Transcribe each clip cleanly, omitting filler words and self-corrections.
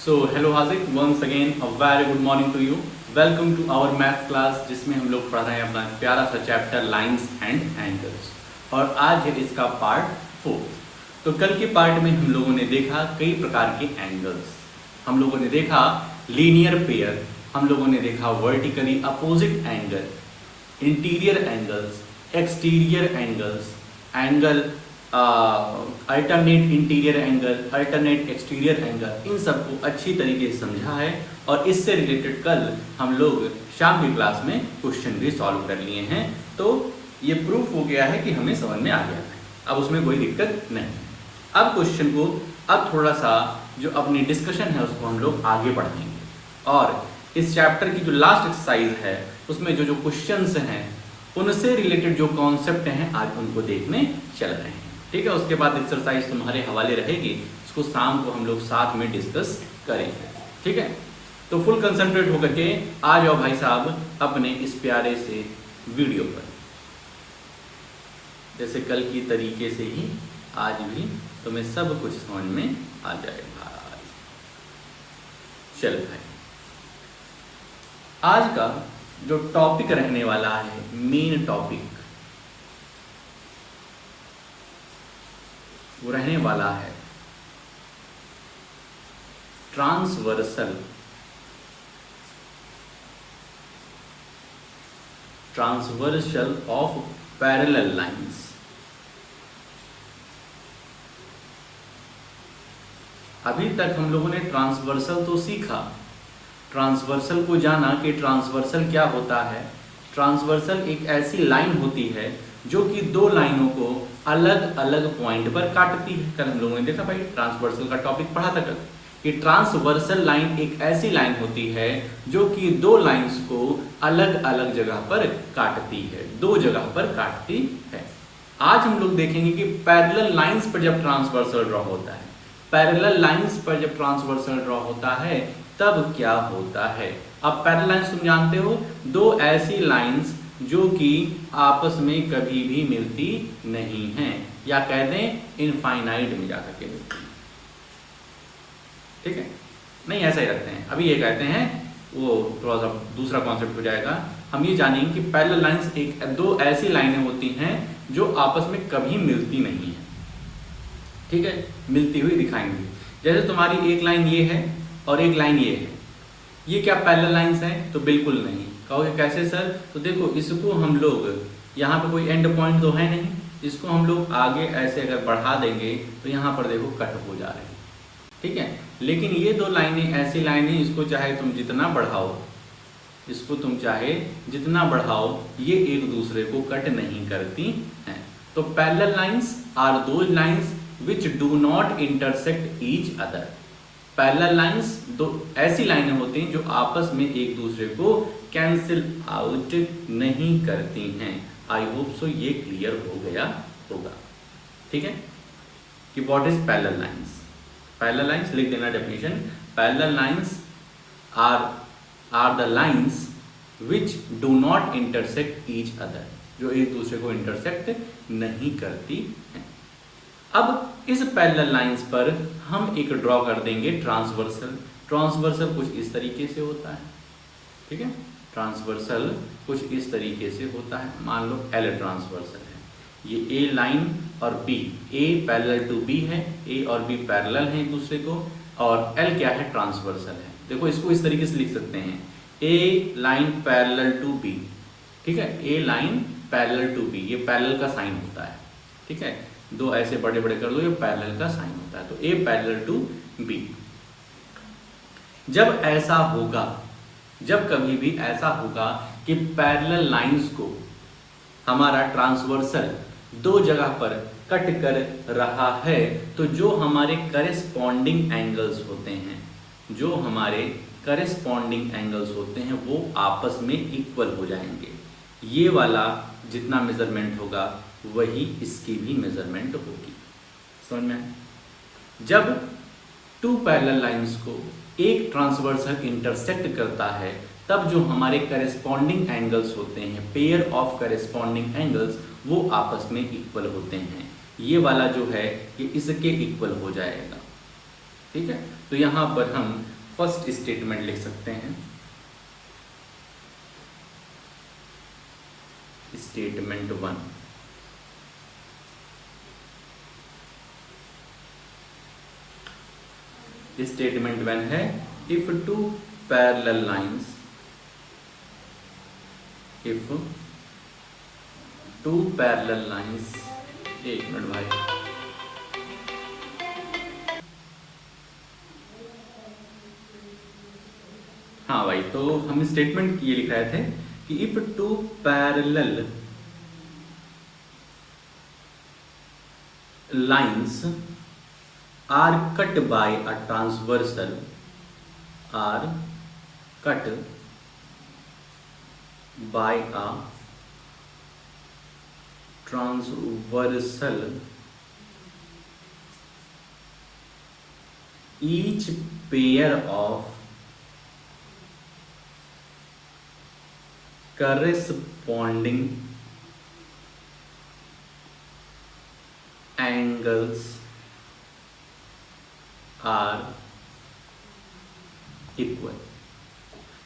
So hello Hazik, once again a very good morning to you. Welcome to our math class, जिसमें हम लोग पढ़ रहे हैं अपना प्यारा सा चैप्टर लाइंस एंड एंगल्स। और आज है इसका पार्ट 4। तो कल के पार्ट में हम लोगों ने देखा कई प्रकार के एंगल्स। हम लोगों ने देखा लीनियर पेयर, हम लोगों ने देखा vertically opposite angle, interior angles, exterior angles, angle alternate interior angle, alternate exterior angle, इन सबको अच्छी तरीके से समझा है। और इससे रिलेटेड कल हम लोग शाम की क्लास में क्वेश्चन भी सॉल्व कर लिए हैं। तो ये प्रूफ हो गया है कि हमें समझ में आ गया है, अब उसमें कोई दिक्कत नहीं। अब क्वेश्चन को अब थोड़ा सा जो अपनी डिस्कशन है उसको हम लोग आगे बढ़ाएंगे, और इस चैप्टर की जो लास्ट एक्सरसाइज है उसमें जो क्वेश्चंस हैं उनसे रिलेटेड जो कॉन्सेप्ट हैं आज उनको देखने चल रहे हैं। ठीक है, उसके बाद एक्सरसाइज तुम्हारे हवाले रहेगी, इसको शाम को हम लोग साथ में डिस्कस करेंगे। ठीक है, तो फुल कंसंट्रेट होकर के आ जाओ भाई साहब अपने इस प्यारे से वीडियो पर। जैसे कल की तरीके से ही आज भी तुम्हें सब कुछ समझ में आ जाए भाई। चल भाई, आज का जो टॉपिक रहने वाला है, मेन टॉपिक वो रहने वाला है ट्रांसवर्सल ऑफ पैरेलल लाइंस। अभी तक हम लोगों ने ट्रांसवर्सल तो सीखा, ट्रांसवर्सल को जाना कि ट्रांसवर्सल क्या होता है। ट्रांसवर्सल एक ऐसी लाइन होती है जो कि दो लाइनों को अलग अलग पॉइंट पर काटती है। कल हम लोगों ने देखा भाई, ट्रांसवर्सल का टॉपिक पढ़ा था कल कि ट्रांसवर्सल लाइन एक ऐसी लाइन होती है जो कि दो लाइंस को अलग अलग जगह पर काटती है, दो जगह पर काटती है। आज हम लोग देखेंगे कि पैरेलल लाइंस पर जब ट्रांसवर्सल ड्रॉ होता है, पैरेलल लाइंस पर जब ट्रांसवर्सल ड्रॉ होता है तब क्या होता है। अब पैरेलल लाइंस तुम जानते हो, दो ऐसी लाइंस जो कि आपस में कभी भी मिलती नहीं हैं, या कह दें इनफाइनाइट में जाकर के मिलती हैं। ठीक है, नहीं ऐसा ही रखते हैं, अभी ये कहते हैं वो थोड़ा सा दूसरा कॉन्सेप्ट हो जाएगा। हम ये जानेंगे कि पैरेलल लाइंस एक दो ऐसी लाइनें होती हैं जो आपस में कभी मिलती नहीं है। ठीक है, मिलती हुई दिखाएंगे। जैसे तुम्हारी एक लाइन ये है और एक लाइन ये है, ये क्या पैरेलल लाइंस हैं? तो बिल्कुल नहीं। कहोगे कैसे सर? तो देखो, इसको हम लोग यहाँ पे कोई एंड पॉइंट तो है नहीं, इसको हम लोग आगे ऐसे अगर बढ़ा देंगे तो यहाँ पर देखो कट हो जा रहे हैं। ठीक है, लेकिन ये दो लाइनें ऐसी लाइनें, इसको चाहे तुम जितना बढ़ाओ, इसको तुम चाहे जितना बढ़ाओ, ये एक दूसरे को कट नहीं करती हैं। तो parallel lines are those lines which do not intersect each other. Parallel lines दो ऐसी लाइनें होती हैं जो आपस में एक दूसरे को कैंसिल आउट नहीं करती हैं। आई होप सो ये क्लियर हो गया होगा। ठीक है, कि what is parallel lines. Parallel lines लिख देना definition. Parallel lines are the lines which do not intersect each other, जो एक दूसरे को इंटरसेक्ट नहीं करती हैं। अब इस पैरेलल लाइंस पर हम एक ड्रॉ कर देंगे ट्रांसवर्सल। ट्रांसवर्सल कुछ इस तरीके से होता है। ठीक है, ट्रांसवर्सल कुछ इस तरीके से होता है। मान लो एल ट्रांसवर्सल है, ये ए लाइन और B, A parallel to B है, ए और बी पैरेलल हैं एक दूसरे को, और एल क्या है? ट्रांसवर्सल है। देखो, इसको इस तरीके से लिख सकते हैं, ए लाइन पैरेलल टू बी। ठीक है, ए लाइन पैरेलल टू बी, ये पैरेलल का साइन होता है। ठीक है, दो ऐसे बड़े बड़े कर दो, ये पैरेलल का साइन होता है। तो ए पैरेलल टू बी। जब ऐसा होगा, जब कभी भी ऐसा होगा कि पैरेलल लाइंस को हमारा ट्रांसवर्सल दो जगह पर कट कर रहा है, तो जो हमारे करेस्पॉन्डिंग एंगल्स होते हैं, जो हमारे करेस्पॉन्डिंग एंगल्स होते हैं वो आपस में इक्वल हो जाएंगे। ये वाला जितना मेजरमेंट होगा वही इसकी भी मेजरमेंट होगी। समझ में? जब टू पैरेलल लाइंस को एक ट्रांसवर्सल इंटरसेक्ट करता है, तब जो हमारे करेस्पॉन्डिंग एंगल्स होते हैं, पेयर ऑफ करेस्पॉन्डिंग एंगल्स, वो आपस में इक्वल होते हैं। ये वाला जो है ये इसके इक्वल हो जाएगा। ठीक है, तो यहाँ पर हम फर्स्ट स्टेटमेंट लिख सकते हैं, स्टेटमेंट 1। स्टेटमेंट 1 है if two parallel lines, if two parallel lines, एक मिनट भाई, हाँ भाई, तो हम स्टेटमेंट ये लिख रहे थे कि if two parallel lines are cut by a transversal, are cut by a transversal, each pair of corresponding angles are equal.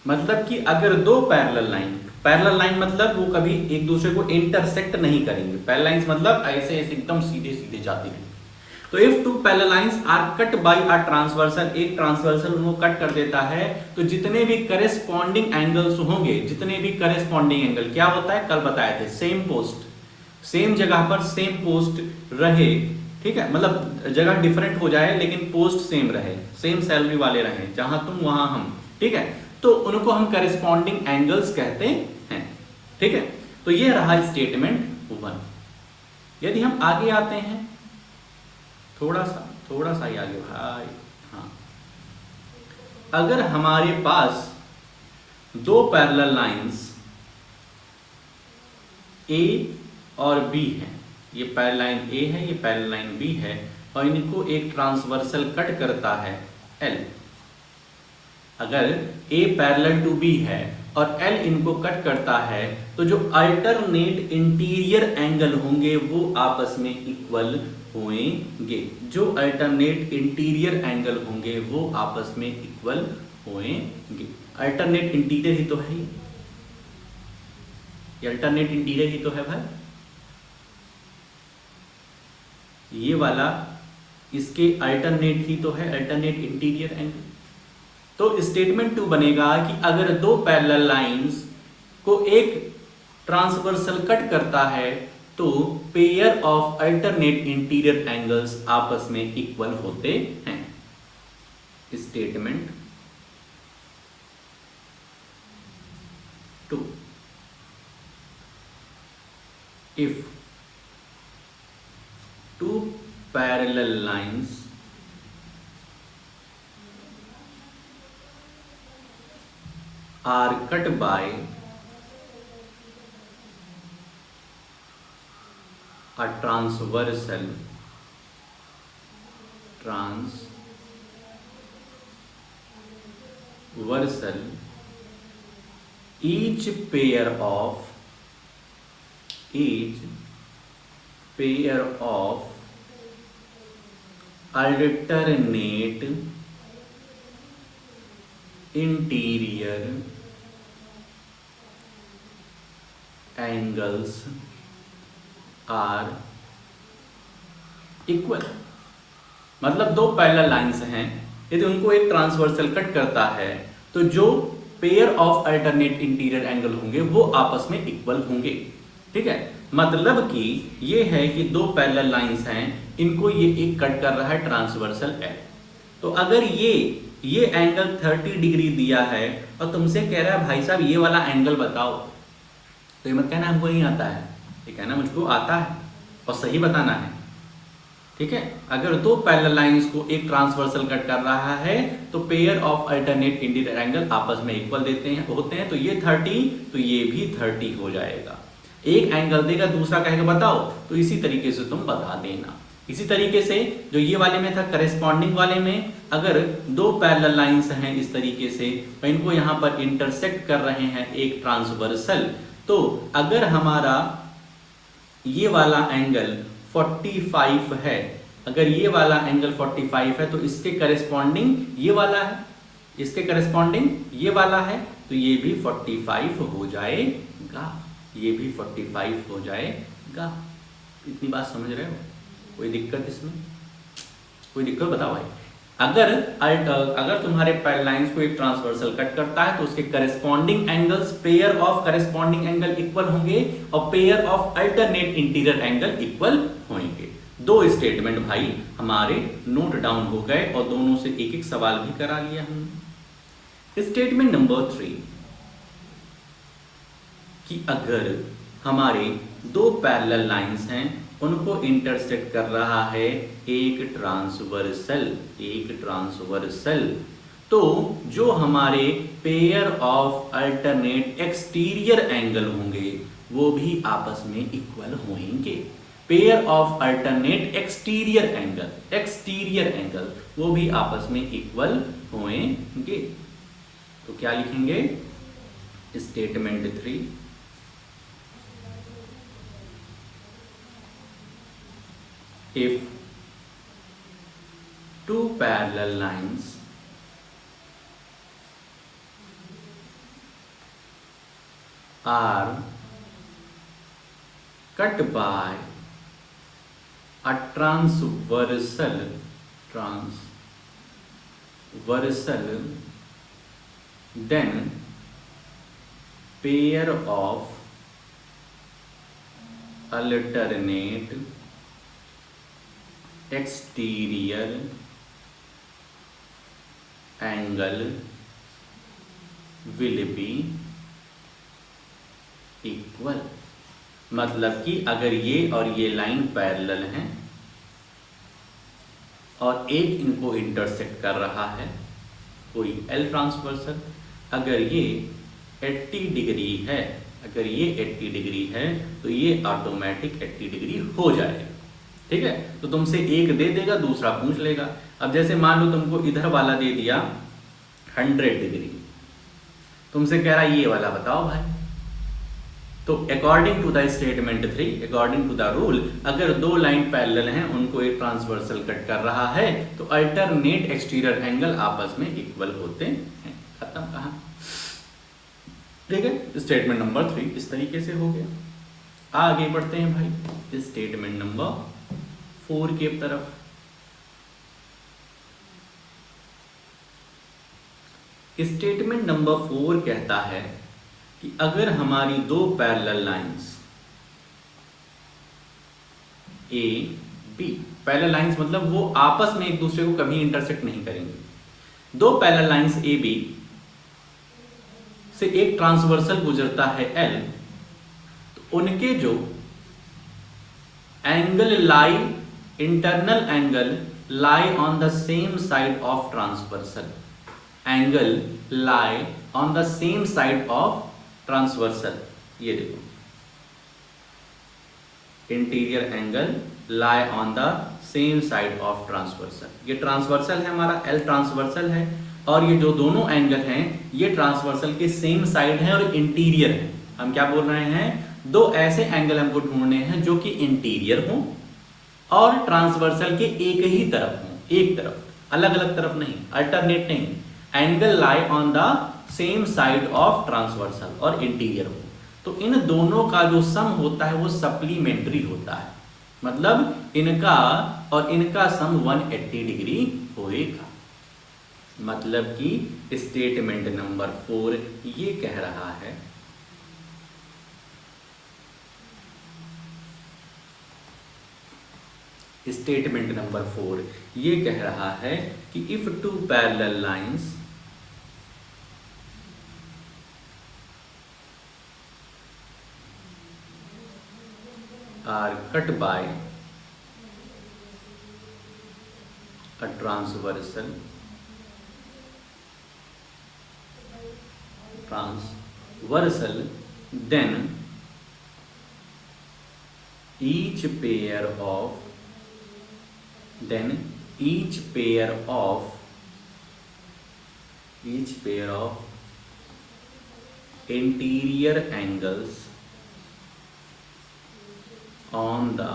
मतलब कि अगर दो पैरेलल लाइन मतलब वो कभी एक दूसरे को इंटरसेक्ट नहीं करेंगे। पैरेलल लाइंस मतलब ऐसे ऐसे एकदम सीधे सीधे जाती है। तो if two parallel lines are cut by a transversal, एक ट्रांसवर्सल उनको कट कर देता है, तो जितने भी करेस्पॉन्डिंग एंगल्स होंगे, जितने भी करेस्पॉन्डिंग एंगल क्या होता है, कल बताए थे, सेम पोस्ट, सेम जगह पर सेम पोस्ट रहे, ठीक है, मतलब जगह डिफरेंट हो जाए लेकिन पोस्ट सेम रहे, सेम सैलरी वाले रहे, जहां तुम वहां हम, ठीक है, तो उनको हम करेस्पॉन्डिंग एंगल्स कहते हैं, ठीक है। तो ये रहा स्टेटमेंट 1। यदि हम आगे आते हैं थोड़ा सा ही आगे भाई, हाँ, अगर हमारे पास दो पैरेलल लाइंस ए और बी है, ये पैरेलल लाइन ए है, ये पैरेलल लाइन बी है, और इनको एक ट्रांसवर्सल कट करता है एल। अगर ए पैरेलल टू बी है और एल इनको कट करता है, तो जो अल्टरनेट इंटीरियर एंगल होंगे वो आपस में इक्वल होंगे, जो अल्टरनेट इंटीरियर एंगल होंगे वो आपस में इक्वल होंगे। अल्टरनेट इंटीरियर ही तो है, ये अल्टरनेट इंटीरियर ही तो है भाई, ये वाला इसके अल्टरनेट ही तो है, अल्टरनेट इंटीरियर एंगल। तो स्टेटमेंट 2 बनेगा कि अगर दो पैरेलल लाइंस को एक ट्रांसवर्सल कट करता है तो pair of alternate interior angles आपस में इक्वल होते हैं। Statement 2, if two parallel lines are cut by a transversal, each pair of alternate interior angles are equal. मतलब दो पैरेलल लाइंस हैं, यदि उनको एक ट्रांसवर्सल कट करता है तो जो pair of alternate interior angle होंगे वो आपस में इक्वल होंगे, ठीक है। मतलब कि ये है कि दो पैरेलल लाइंस हैं, इनको ये एक कट कर रहा है ट्रांसवर्सल एल। तो अगर ये एंगल 30 डिग्री दिया है और तुमसे कह रहा है भाई साहब ये वाला एंगल बताओ, तो ये मत कहना हमको नहीं आता है, ये कहना मुझको आता है और सही बताना है, ठीक है। अगर दो पैरेलल लाइंस को एक ट्रांसवर्सल कट कर रहा है तो pair of alternate interior angle आपस में इक्वल होते हैं, तो ये 30 तो ये भी 30 हो जाएगा। एक एंगल देगा, दूसरा कहेगा बताओ, तो इसी तरीके से तुम बता देना। इसी तरीके से जो ये वाले में था, करेस्पॉन्डिंग वाले में अगर दो पैरेलल लाइंस हैं इस तरीके से, तो इनको यहाँ पर इंटरसेक्ट कर रहे हैं एक ट्रांसवर्सल, तो अगर हमारा ये वाला एंगल 45 है अगर ये वाला एंगल 45 है तो इसके करेस्पॉन्डिंग ये वाला है, इसके करेस्पॉन्डिंग ये वाला है, तो ये भी 45 हो जाएगा, ये भी 45 हो जाएगा। इतनी बात समझ रहे हो? कोई दिक्कत इसमें? कोई दिक्कत बताओ भाई। अगर तुम्हारे पैरेलल लाइंस को एक ट्रांसवर्सल कट करता है तो उसके corresponding angles, pair of corresponding angle equal होंगे और pair of alternate interior angle equal होंगे। दो स्टेटमेंट भाई हमारे नोट डाउन हो गए और दोनों से एक एक सवाल भी करा लिया हमने। स्टेटमेंट नंबर 3 कि अगर हमारे दो पैरेलल लाइंस हैं, उनको इंटरसेक्ट कर रहा है एक ट्रांसवर्सल, तो जो हमारे pair of alternate exterior angle होंगे वो भी आपस में इक्वल होंगे। Pair of alternate exterior angle वो भी आपस में इक्वल होंगे। तो क्या लिखेंगे? Statement 3 if two parallel lines are cut by a transversal then pair of alternate exterior angle will be equal. मतलब कि अगर ये और ये लाइन पैरेलल हैं और एक इनको इंटरसेक्ट कर रहा है कोई एल ट्रांसवर्सल, अगर ये 80 डिग्री है, अगर ये 80 डिग्री है तो ये ऑटोमेटिक 80 डिग्री हो जाएगा। ठीक है, तो तुमसे एक दे देगा, दूसरा पूछ लेगा। अब जैसे मान लो तुमको इधर वाला दे दिया 100 डिग्री, तुमसे कह रहा है ये वाला बताओ भाई। तो according to the statement 3, according to the rule, अगर दो लाइन पैरेलल हैं उनको एक ट्रांसवर्सल कट कर रहा है तो अल्टरनेट एक्सटीरियर एंगल आपस में इक्वल होते हैं। खत्म कहा? ठीक है, स्टेटमेंट नंबर 3 इस तरीके से हो गया। आगे बढ़ते हैं भाई स्टेटमेंट नंबर 4 के तरफ। स्टेटमेंट नंबर 4 कहता है कि अगर हमारी दो parallel lines A B, parallel lines मतलब वो आपस में एक दूसरे को कभी इंटरसेक्ट नहीं करेंगे। दो पैरेलल लाइंस ए बी से एक ट्रांसवर्सल गुजरता है एल, तो उनके जो angle lie, internal angle lie on the same side of transversal, angle lie on the same side of transversal. ये देखो, interior angle lie on the same side of transversal. ये ट्रांसवर्सल है हमारा, एल ट्रांसवर्सल है, और ये जो दोनों एंगल हैं ये ट्रांसवर्सल के सेम साइड हैं और इंटीरियर हैं। हम क्या बोल रहे हैं? दो ऐसे एंगल हमको ढूंढने हैं जो कि इंटीरियर हों और ट्रांसवर्सल के एक ही तरफ हों, एक तरफ, अलग अलग तरफ नहीं, अल्टरनेट नहीं। Angle lie on the same side of transversal और इंटीरियर हो, तो इन दोनों का जो सम होता है वो सप्लीमेंट्री होता है। मतलब इनका और इनका सम 180 डिग्री होएगा। मतलब कि स्टेटमेंट नंबर 4 ये कह रहा है स्टेटमेंट नंबर 4 ये कह रहा है कि if two parallel lines are cut by a transversal then each pair of interior angles on the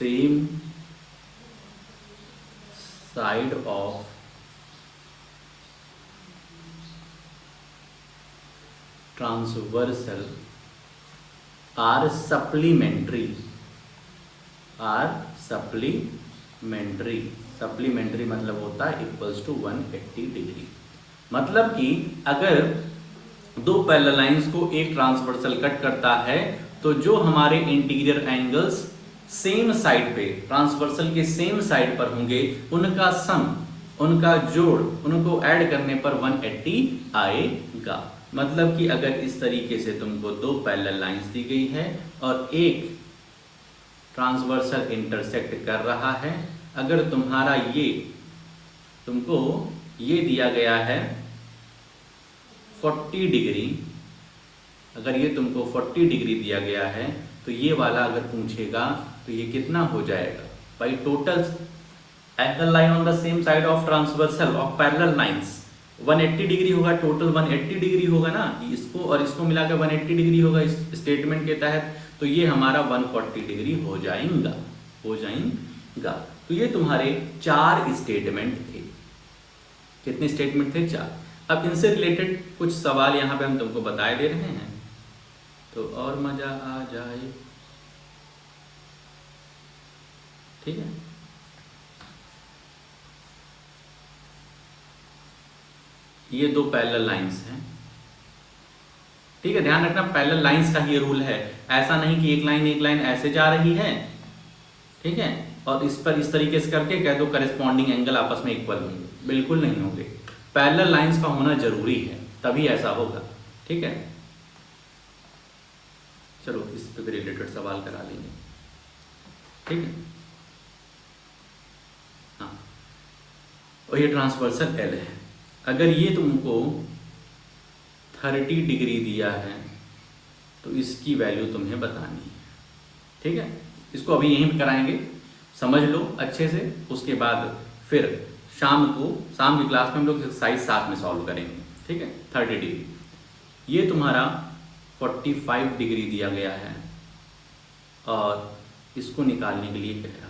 same side of transversal are supplementary, supplementary मतलब होता है इक्वल्स टू 180 डिग्री। मतलब कि अगर दो पैरेलल लाइंस को एक ट्रांसवर्सल कट करता है तो जो हमारे इंटीरियर एंगल्स सेम साइड पे, ट्रांसवर्सल के सेम साइड पर होंगे, उनका सम, उनका जोड़, उनको ऐड करने पर 180 आएगा। मतलब कि अगर इस तरीके से तुमको दो पैरेलल लाइंस दी गई है और एक ट्रांसवर्सल इंटरसेक्ट कर रहा है, अगर तुम्हारा तुमको ये दिया गया है 40 डिग्री, अगर ये तुमको 40 डिग्री दिया गया है तो ये वाला अगर पूछेगा तो ये कितना हो जाएगा भाई? Total angle line on the same side of transversal of parallel lines 180 degree होगा, टोटल 180 डिग्री होगा ना, इसको और इसको मिलाकर 180 डिग्री होगा इस स्टेटमेंट के तहत, तो ये हमारा 140 डिग्री हो जाएगा। तो ये तुम्हारे 4 स्टेटमेंट थे। कितने स्टेटमेंट थे? 4। अब इनसे रिलेटेड कुछ सवाल यहाँ पे हम तुमको बताए दे रहे हैं तो और मजा आ जाए। ठीक है, ये दो पैरेलल लाइंस हैं। ठीक है, ध्यान रखना पैरेलल लाइंस का ये रूल है, ऐसा नहीं कि एक लाइन ऐसे जा रही है, ठीक है, और इस पर इस तरीके से करके कह दो करेस्पॉन्डिंग एंगल आपस में इक्वल होंगे, बिल्कुल नहीं होंगे। पैरेलल लाइंस का होना जरूरी है तभी ऐसा होगा। ठीक है, चलो इस पे भी रिलेटेड सवाल करा लेंगे। ठीक है, हाँ, और ये ट्रांसवर्सल एल है। अगर ये तुमको 30 डिग्री दिया है तो इसकी वैल्यू तुम्हें बतानी है। ठीक है, इसको अभी यहीं पे कराएंगे, समझ लो अच्छे से, उसके बाद फिर शाम की क्लास में हम लोग एक्सरसाइज साथ में सॉल्व करेंगे। ठीक है, 30 डिग्री, ये तुम्हारा 45 डिग्री दिया गया है और इसको निकालने के लिए कह रहा है,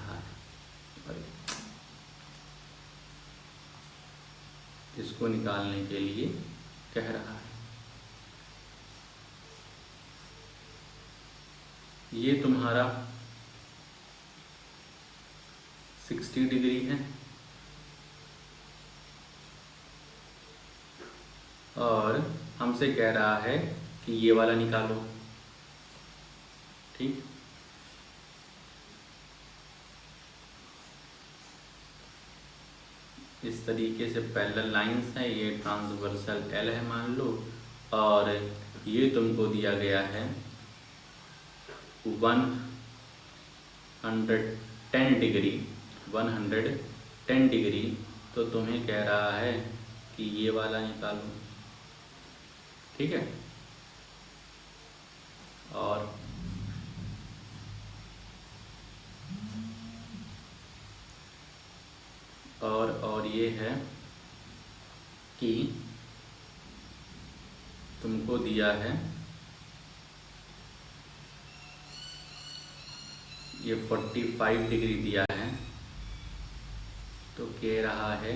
इसको निकालने के लिए कह रहा है। ये तुम्हारा 60 डिग्री है और हमसे कह रहा है कि ये वाला निकालो। ठीक, इस तरीके से पैरेलल लाइंस है, ये ट्रांसवर्सल एल है मान लो, और ये तुमको दिया गया है 110 डिग्री, 110 डिग्री, तो तुम्हें कह रहा है कि ये वाला निकालो। ठीक है, और ये है कि तुमको दिया है ये 45 डिग्री दिया है, तो कह रहा है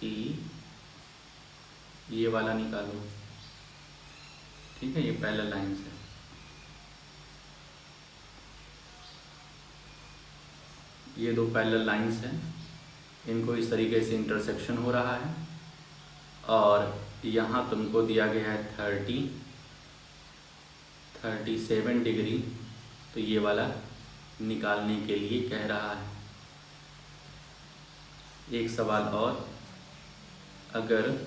कि ये वाला निकालो। ठीक है, ये पैरेलल लाइंस है, ये दो पैरेलल लाइंस हैं, इनको इस तरीके से इंटरसेक्शन हो रहा है और यहाँ तुमको दिया गया है 37 डिग्री, तो ये वाला निकालने के लिए कह रहा है। एक सवाल और, अगर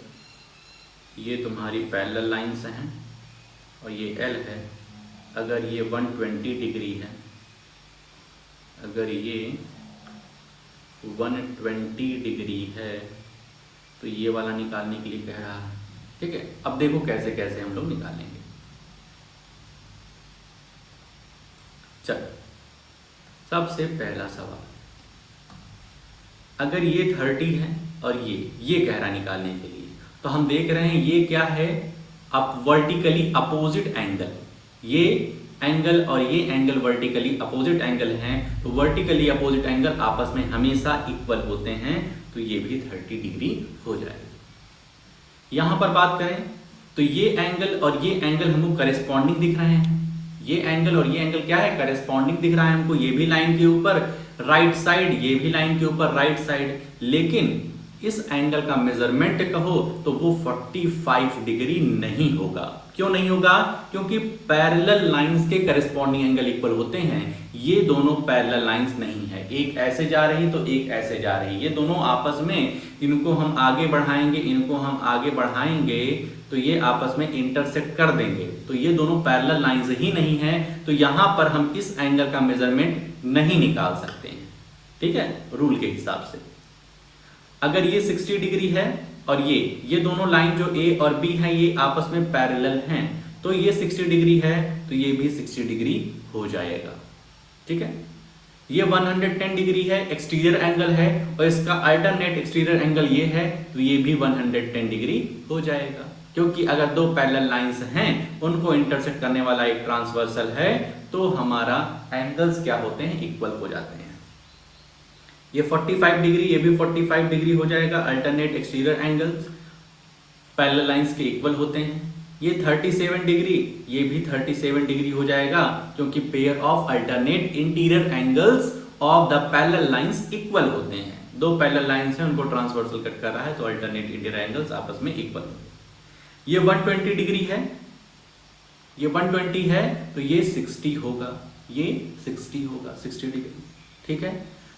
ये तुम्हारी पैरेलल लाइंस हैं और ये एल है, अगर ये 120 डिग्री है, अगर ये 120 डिग्री है तो ये वाला निकालने के लिए कह रहा है। ठीक है, अब देखो कैसे कैसे हम लोग निकालेंगे। चलो, सबसे पहला सवाल, अगर ये 30 है और ये कह रहा निकालने के लिए, तो हम देख रहे हैं ये क्या है, अब वर्टिकली अपोजिट एंगल, ये एंगल और ये एंगल वर्टिकली अपोजिट एंगल हैं, तो वर्टिकली अपोजिट एंगल आपस में हमेशा इक्वल होते हैं, तो ये भी 30 डिग्री हो जाएगा। यहां पर बात करें तो ये एंगल और ये एंगल हमको करेस्पॉन्डिंग दिख रहे हैं। ये एंगल और ये एंगल क्या है, करेस्पॉन्डिंग दिख रहा है हमको। ये भी लाइन के ऊपर राइट साइड, ये भी लाइन के ऊपर राइट साइड, लेकिन इस एंगल का मेजरमेंट कहो तो वो 45 डिग्री नहीं होगा। क्यों नहीं होगा? क्योंकि पैरेलल लाइंस के करेस्पॉन्डिंग एंगल इक्वल होते हैं। ये दोनों पैरेलल लाइंस नहीं है, एक ऐसे जा रही तो एक ऐसे जा रही, ये दोनों आपस में, इनको हम आगे बढ़ाएंगे, इनको हम आगे बढ़ाएंगे तो ये आपस में इंटरसेक्ट कर देंगे, तो ये दोनों पैरेलल लाइंस ही नहीं है, तो यहां पर हम इस एंगल का मेजरमेंट नहीं निकाल सकते हैं। ठीक है, रूल के हिसाब से अगर ये 60 डिग्री है और ये दोनों लाइन जो ए और बी हैं ये आपस में पैरेलल हैं, तो ये 60 डिग्री है तो ये भी 60 डिग्री हो जाएगा। ठीक है, ये 110 डिग्री है, एक्सटीरियर एंगल है, और इसका अल्टरनेट एक्सटीरियर एंगल ये है, तो ये भी 110 डिग्री हो जाएगा। क्योंकि अगर दो पैरेलल लाइंस हैं, उनको इंटरसेक्ट करने वाला एक ट्रांसवर्सल है, तो हमारा एंगल्स क्या होते हैं, इक्वल हो जाते हैं। ये 45 डिग्री, ये भी 45 डिग्री हो जाएगा। Alternate exterior angles parallel lines के इक्वल होते हैं। ये 37 डिग्री, ये भी 37 डिग्री हो जाएगा, क्योंकि pair of alternate interior angles of the parallel lines equal होते हैं। दो पैरेलल लाइंस हैं, उनको ट्रांसवर्सल कट कर रहा है, तो अल्टरनेट इंटीरियर एंगल्स आपस में इक्वल होते हैं। ये 120 डिग्री है, ये 120 है, तो ये 60 होगा, ये 60 होगा, 60 डिग्री। ठीक है,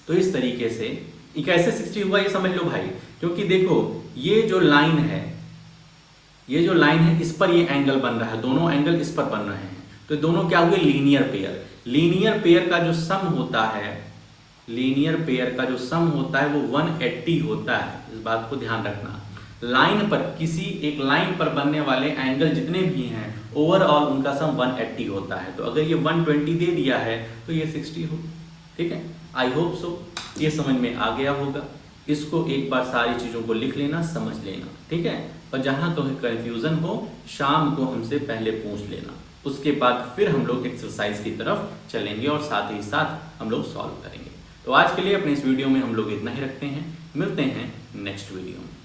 तो इस तरीके से कैसे 60 हुआ ये समझ लो भाई, क्योंकि देखो ये जो लाइन है, ये जो लाइन है, इस पर ये एंगल बन रहा है, दोनों एंगल इस पर बन रहे हैं, तो दोनों क्या हुए, लीनियर पेयर। लीनियर पेयर का जो सम होता है, लीनियर पेयर का जो सम होता है वो 180 होता है। इस बात को ध्यान रखना। लाइन पर, किसी एक लाइन पर बनने वाले एंगल जितने भी हैं, ओवरऑल उनका सम 180 होता है। तो अगर ये 120 दे दिया है तो ये 60 हो। ठीक है, आई होप सो ये समझ में आ गया होगा। इसको एक बार सारी चीज़ों को लिख लेना, समझ लेना। ठीक है, और जहाँ कहीं कन्फ्यूज़न हो शाम को हमसे पहले पूछ लेना, उसके बाद फिर हम लोग एक्सरसाइज की तरफ चलेंगे और साथ ही साथ हम लोग सॉल्व करेंगे। तो आज के लिए अपने इस वीडियो में हम लोग इतना ही रखते हैं, मिलते हैं नेक्स्ट वीडियो में।